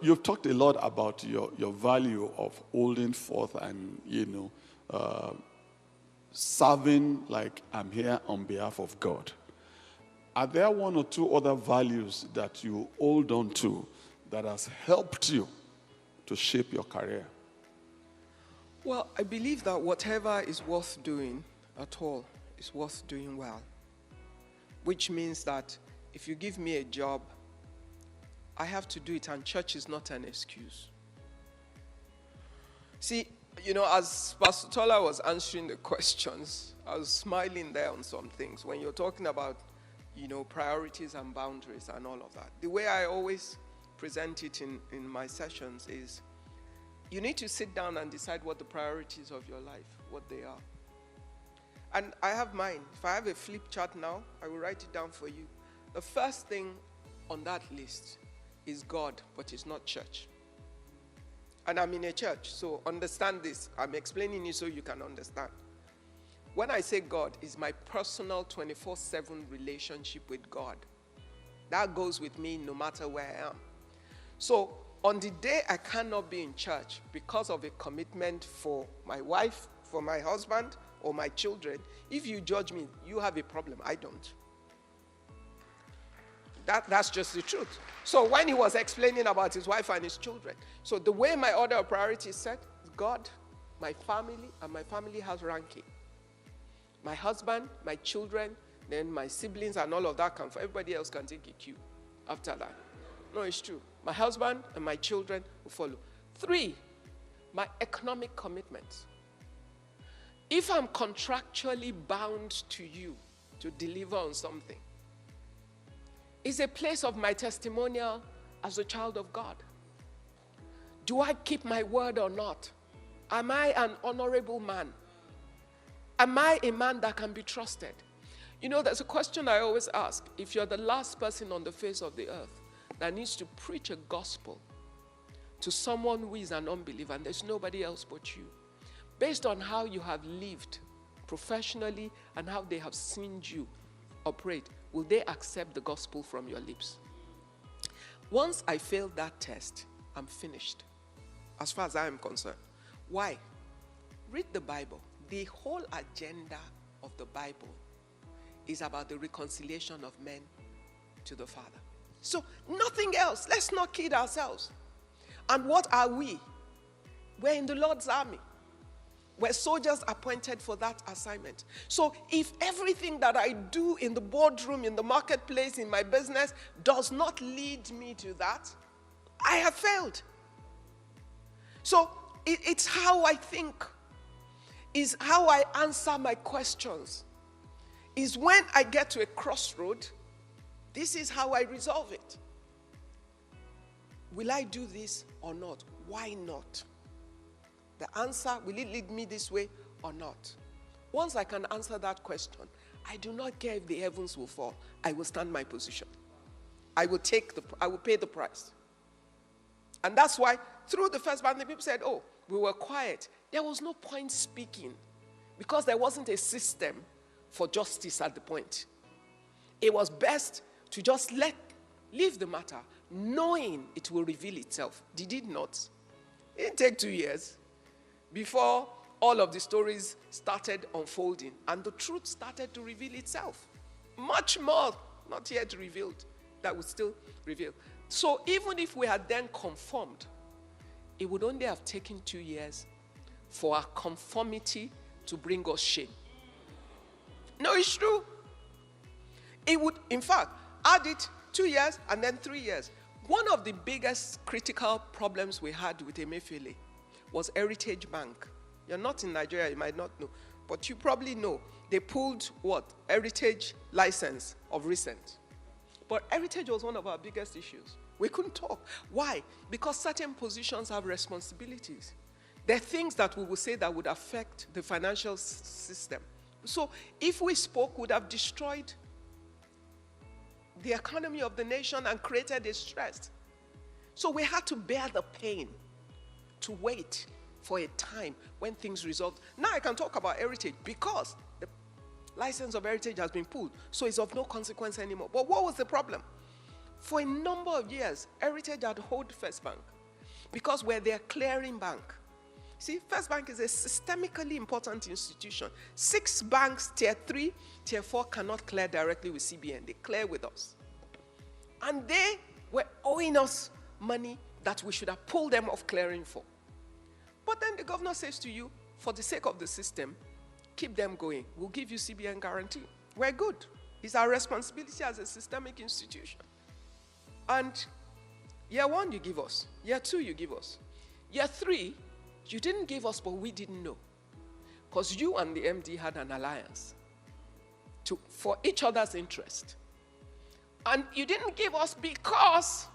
you've talked a lot about your value of holding forth and, serving like I'm here on behalf of God. Are there one or two other values that you hold on to that has helped you to shape your career? Well, I believe that whatever is worth doing at all is worth doing well. Which means that if you give me a job, I have to do it, and church is not an excuse. See, as Pastor Tola was answering the questions, I was smiling there on some things. When you're talking about, priorities and boundaries and all of that. The way I always present it in my sessions is, you need to sit down and decide what the priorities of your life, what they are. And I have mine. If I have a flip chart now, I will write it down for you. The first thing on that list is God, but it's not church. And I'm in a church, so understand this. I'm explaining it so you can understand. When I say God, it's my personal 24/7 relationship with God. That goes with me no matter where I am. So on the day I cannot be in church because of a commitment for my wife, for my husband, or my children, if you judge me, you have a problem. I don't. That's just the truth. So when he was explaining about his wife and his children, so the way my order of priority is set is God, my family, and my family has ranking. My husband, my children, then my siblings and all of that come. Everybody else can take a cue after that. No, it's true. My husband and my children will follow. 3, my economic commitments. If I'm contractually bound to you to deliver on something, it's a place of my testimonial as a child of God. Do I keep my word or not? Am I an honorable man? Am I a man that can be trusted? There's a question I always ask. If you're the last person on the face of the earth that needs to preach a gospel to someone who is an unbeliever, and there's nobody else but you, based on how you have lived professionally and how they have seen you operate, will they accept the gospel from your lips? Once I fail that test, I'm finished, as far as I am concerned. Why? Read the Bible. The whole agenda of the Bible is about the reconciliation of men to the Father. So nothing else. Let's not kid ourselves. And what are we? We're in the Lord's army. We're soldiers appointed for that assignment. So if everything that I do in the boardroom, in the marketplace, in my business does not lead me to that, I have failed. So it's how I think, is how I answer my questions, is when I get to a crossroad, this is how I resolve it. Will I do this or not? Why not? The answer, will it lead me this way or not? Once I can answer that question, I do not care if the heavens will fall. I will stand my position. I will pay the price. And that's why through the first band, the people said, oh, we were quiet. There was no point speaking because there wasn't a system for justice at the point. It was best to just leave the matter, knowing it will reveal itself. Did it not? It didn't take 2 years before all of the stories started unfolding and the truth started to reveal itself. Much more not yet revealed that would still reveal. So even if we had then conformed, it would only have taken 2 years for our conformity to bring us shame. No, it's true. It would, in fact, add it 2 years and then 3 years. One of the biggest critical problems we had with Emefiele was Heritage Bank. You're not in Nigeria, you might not know, but you probably know. They pulled what? Heritage license of recent. But Heritage was one of our biggest issues. We couldn't talk. Why? Because certain positions have responsibilities. There are things that we will say that would affect the financial system. So if we spoke, we would have destroyed the economy of the nation and created a stress. So we had to bear the pain to wait for a time when things resolved. Now I can talk about Heritage because the license of Heritage has been pulled, so it's of no consequence anymore. But what was the problem? For a number of years, Heritage had held First Bank. because we're their clearing bank. See, First Bank is a systemically important institution. 6 banks, tier 3, tier 4, cannot clear directly with CBN. They clear with us. And they were owing us money that we should have pulled them off clearing for. But then the governor says to you, for the sake of the system, keep them going. We'll give you CBN guarantee. We're good. It's our responsibility as a systemic institution. And year 1, you give us. Year 2, you give us. Year 3, you didn't give us, but we didn't know. Because you and the MD had an alliance for each other's interest. And you didn't give us because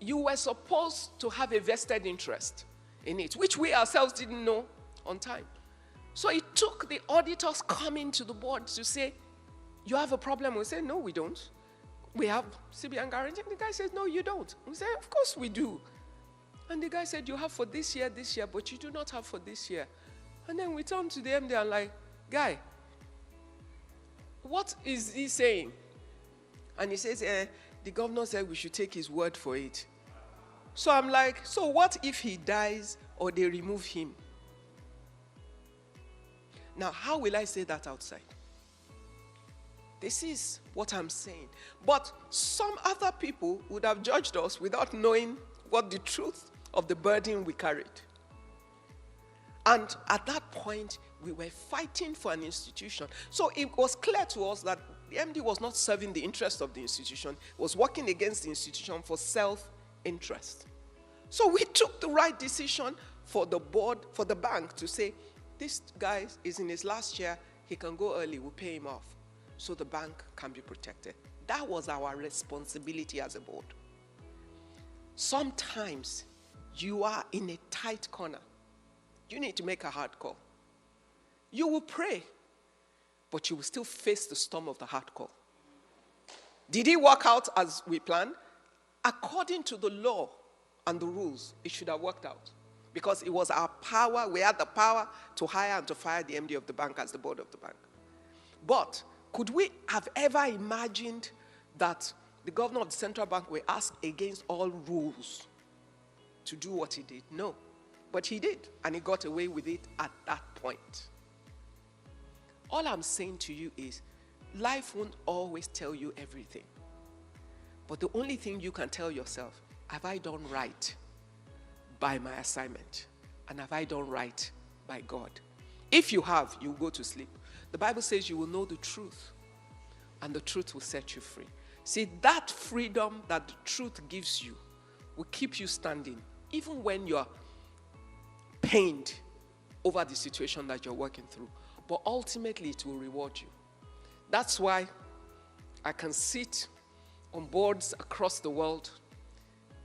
you were supposed to have a vested interest in it, which we ourselves didn't know on time. So it took the auditors coming to the board to say, you have a problem. We say, no, we don't. We have CBN guarantee. The guy says, no, you don't. We say, of course we do. And the guy said, you have for this year, but you do not have for this year. And then we turned to the MD and like, guy, what is he saying? And he says, the governor said we should take his word for it. So I'm like, so what if he dies or they remove him? Now, how will I say that outside? This is what I'm saying. But some other people would have judged us without knowing what the truth of the burden we carried. And at that point, we were fighting for an institution. So it was clear to us that the MD was not serving the interest of the institution, was working against the institution for self-interest. So we took the right decision for the board, for the bank to say, this guy is in his last year, he can go early, we'll pay him off, so the bank can be protected. That was our responsibility as a board. Sometimes you are in a tight corner. You need to make a hard call. You will pray, but you will still face the storm of the hard call. Did it work out as we planned? According to the law and the rules, it should have worked out. Because it was our power, we had the power to hire and to fire the MD of the bank as the board of the bank. But could we have ever imagined that the governor of the central bank will ask against all rules to do what he did? No. But he did, and he got away with it at that point. All I'm saying to you is, life won't always tell you everything. But the only thing you can tell yourself, have I done right by my assignment? And have I done right by God? If you have, you go to sleep. The Bible says you will know the truth, and the truth will set you free. See, that freedom that the truth gives you will keep you standing, even when you're pained over the situation that you're working through. But ultimately, it will reward you. That's why I can sit on boards across the world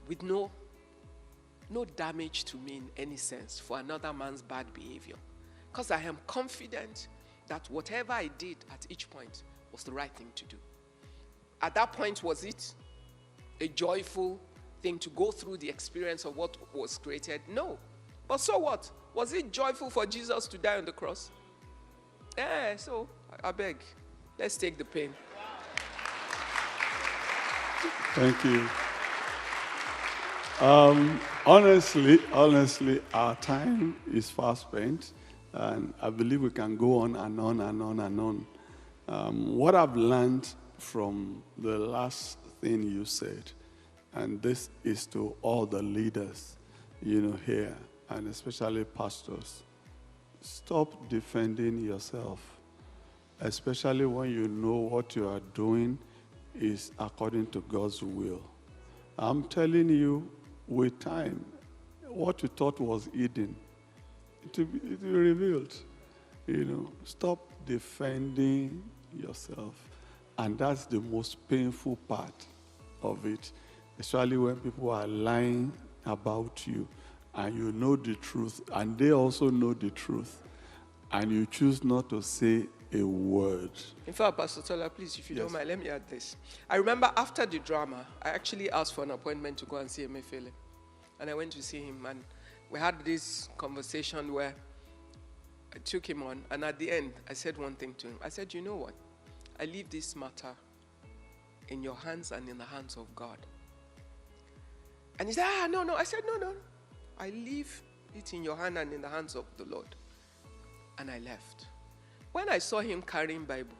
with no damage to me in any sense for another man's bad behavior. Because I am confident that whatever I did at each point was the right thing to do. At that point, was it a joyful thing to go through the experience of what was created? No. But so what? Was it joyful for Jesus to die on the cross? So I beg, let's take the pain. Thank you. Honestly, our time is fast spent, and I believe we can go on and on and on and on. What I've learned from the last thing you said, and this is to all the leaders, here, and especially pastors, stop defending yourself, especially when you know what you are doing is according to God's will. I'm telling you, with time, what you thought was hidden, it will be revealed. Stop defending yourself. And that's the most painful part of it, especially when people are lying about you and you know the truth, and they also know the truth, and you choose not to say a word. In fact, Pastor Tola, please, if you Yes. don't mind, let me add this. I remember after the drama, I actually asked for an appointment to go and see Emefiele. And I went to see him, and we had this conversation where I took him on, and at the end, I said one thing to him. I said, you know what? I leave this matter in your hands and in the hands of God. And he said, no. I said, no. I leave it in your hand and in the hands of the Lord. And I left. When I saw him carrying Bible,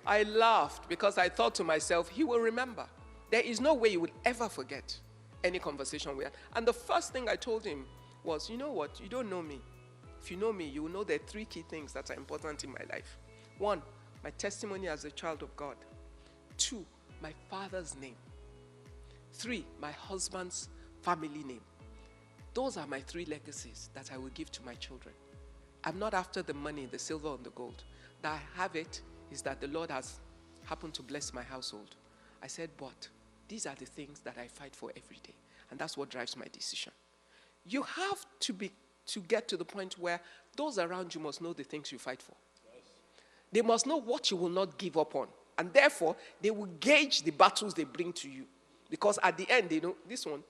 I laughed because I thought to myself, he will remember. There is no way he will ever forget any conversation we had. And the first thing I told him was, you know what? You don't know me. If you know me, you will know there are 3 key things that are important in my life. 1, my testimony as a child of God. 2, my father's name. 3, my husband's family name. Those are my 3 legacies that I will give to my children. I'm not after the money, the silver and the gold. That I have it is that the Lord has happened to bless my household. I said, but these are the things that I fight for every day. And that's what drives my decision. You have to get to the point where those around you must know the things you fight for. Yes. They must know what you will not give up on. And therefore, they will gauge the battles they bring to you. Because at the end, they know this one,